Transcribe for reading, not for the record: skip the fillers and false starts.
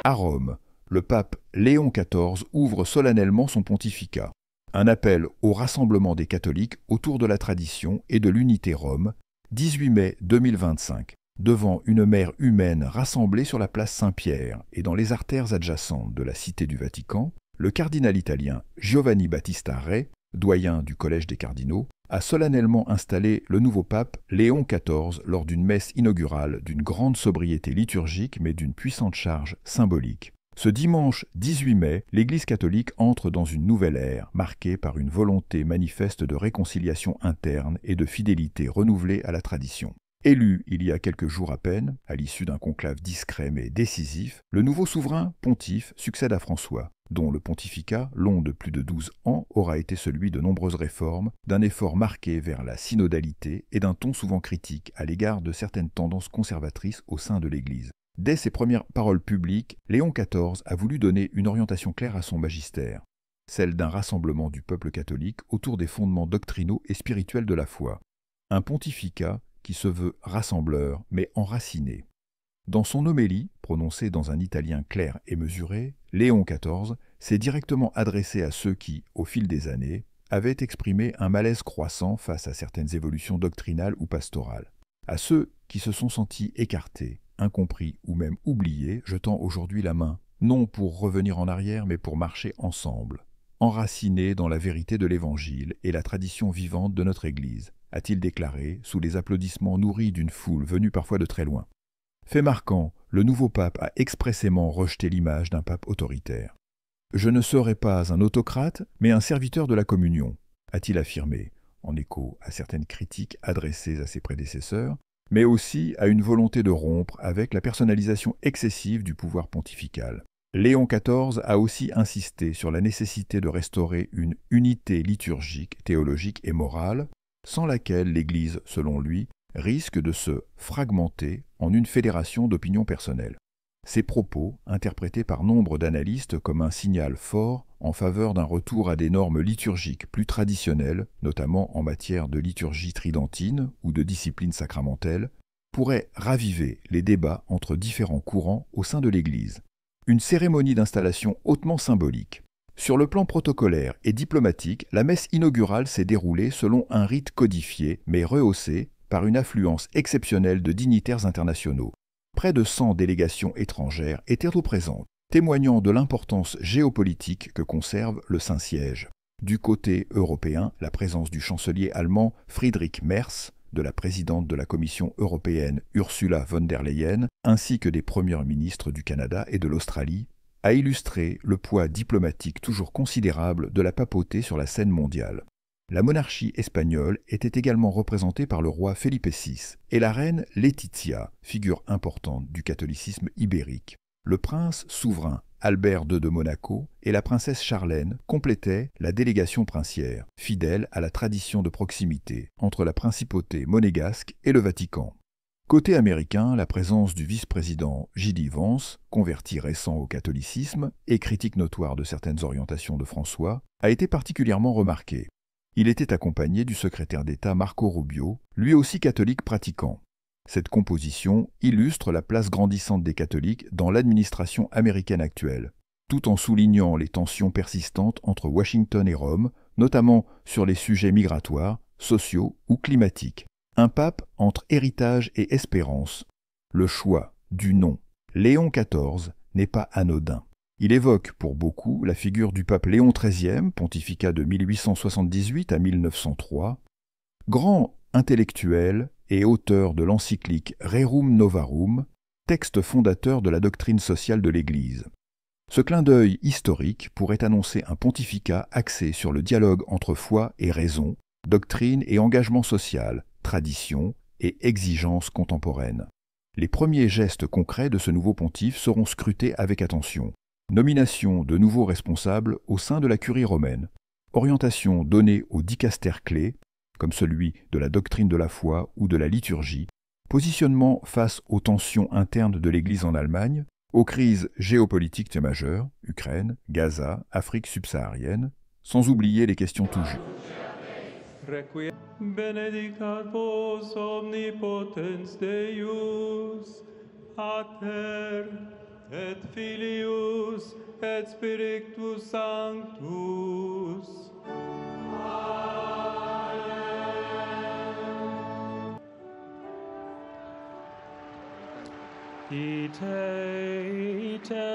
À Rome, le pape Léon XIV ouvre solennellement son pontificat. Un appel au rassemblement des catholiques autour de la tradition et de l'unité Rome, 18 mai 2025, devant une mer humaine rassemblée sur la place Saint-Pierre et dans les artères adjacentes de la Cité du Vatican, le cardinal italien Giovanni Battista Re, doyen du Collège des cardinaux, a solennellement installé le nouveau pape Léon XIV lors d'une messe inaugurale d'une grande sobriété liturgique mais d'une puissante charge symbolique. Ce dimanche 18 mai, l'Église catholique entre dans une nouvelle ère, marquée par une volonté manifeste de réconciliation interne et de fidélité renouvelée à la tradition. Élu il y a quelques jours à peine, à l'issue d'un conclave discret mais décisif, le nouveau souverain pontife succède à François, dont le pontificat, long de plus de 12 ans, aura été celui de nombreuses réformes, d'un effort marqué vers la synodalité et d'un ton souvent critique à l'égard de certaines tendances conservatrices au sein de l'Église. Dès ses premières paroles publiques, Léon XIV a voulu donner une orientation claire à son magistère, celle d'un rassemblement du peuple catholique autour des fondements doctrinaux et spirituels de la foi. Un pontificat qui se veut rassembleur, mais enraciné. Dans son homélie, prononcée dans un italien clair et mesuré, Léon XIV s'est directement adressé à ceux qui, au fil des années, avaient exprimé un malaise croissant face à certaines évolutions doctrinales ou pastorales. À ceux qui se sont sentis écartés, incompris ou même oubliés, jetant aujourd'hui la main, non pour revenir en arrière, mais pour marcher ensemble, enracinés dans la vérité de l'Évangile et la tradition vivante de notre Église, a-t-il déclaré, sous les applaudissements nourris d'une foule venue parfois de très loin. Fait marquant, le nouveau pape a expressément rejeté l'image d'un pape autoritaire. « Je ne serai pas un autocrate, mais un serviteur de la communion », a-t-il affirmé, en écho à certaines critiques adressées à ses prédécesseurs, mais aussi à une volonté de rompre avec la personnalisation excessive du pouvoir pontifical. Léon XIV a aussi insisté sur la nécessité de restaurer une unité liturgique, théologique et morale, sans laquelle l'Église, selon lui, risque de se fragmenter en une fédération d'opinions personnelles. Ces propos, interprétés par nombre d'analystes comme un signal fort en faveur d'un retour à des normes liturgiques plus traditionnelles, notamment en matière de liturgie tridentine ou de discipline sacramentelle, pourraient raviver les débats entre différents courants au sein de l'Église. Une cérémonie d'installation hautement symbolique. Sur le plan protocolaire et diplomatique, la messe inaugurale s'est déroulée selon un rite codifié, mais rehaussé par une affluence exceptionnelle de dignitaires internationaux. Près de 100 délégations étrangères étaient représentées, témoignant de l'importance géopolitique que conserve le Saint-Siège. Du côté européen, la présence du chancelier allemand Friedrich Merz, de la présidente de la Commission européenne Ursula von der Leyen, ainsi que des premiers ministres du Canada et de l'Australie, a illustré le poids diplomatique toujours considérable de la papauté sur la scène mondiale. La monarchie espagnole était également représentée par le roi Felipe VI et la reine Laetitia, figure importante du catholicisme ibérique. Le prince souverain Albert II de Monaco et la princesse Charlène complétaient la délégation princière, fidèle à la tradition de proximité entre la principauté monégasque et le Vatican. Côté américain, la présence du vice-président J.D. Vance, converti récent au catholicisme et critique notoire de certaines orientations de François, a été particulièrement remarquée. Il était accompagné du secrétaire d'État Marco Rubio, lui aussi catholique pratiquant. Cette composition illustre la place grandissante des catholiques dans l'administration américaine actuelle, tout en soulignant les tensions persistantes entre Washington et Rome, notamment sur les sujets migratoires, sociaux ou climatiques. Un pape entre héritage et espérance. Le choix du nom Léon XIV n'est pas anodin. Il évoque pour beaucoup la figure du pape Léon XIII, pontificat de 1878 à 1903, grand intellectuel et auteur de l'encyclique Rerum Novarum, texte fondateur de la doctrine sociale de l'Église. Ce clin d'œil historique pourrait annoncer un pontificat axé sur le dialogue entre foi et raison, doctrine et engagement social, tradition et exigence contemporaine. Les premiers gestes concrets de ce nouveau pontife seront scrutés avec attention. Nomination de nouveaux responsables au sein de la curie romaine. Orientation donnée aux dicastères clés, comme celui de la doctrine de la foi ou de la liturgie. Positionnement face aux tensions internes de l'Église en Allemagne, aux crises géopolitiques majeures, Ukraine, Gaza, Afrique subsaharienne, sans oublier les questions toujours. Requiem benedicat vos omnipotens Deus, Pater et Filius et Spiritus Sanctus. Ite, ite,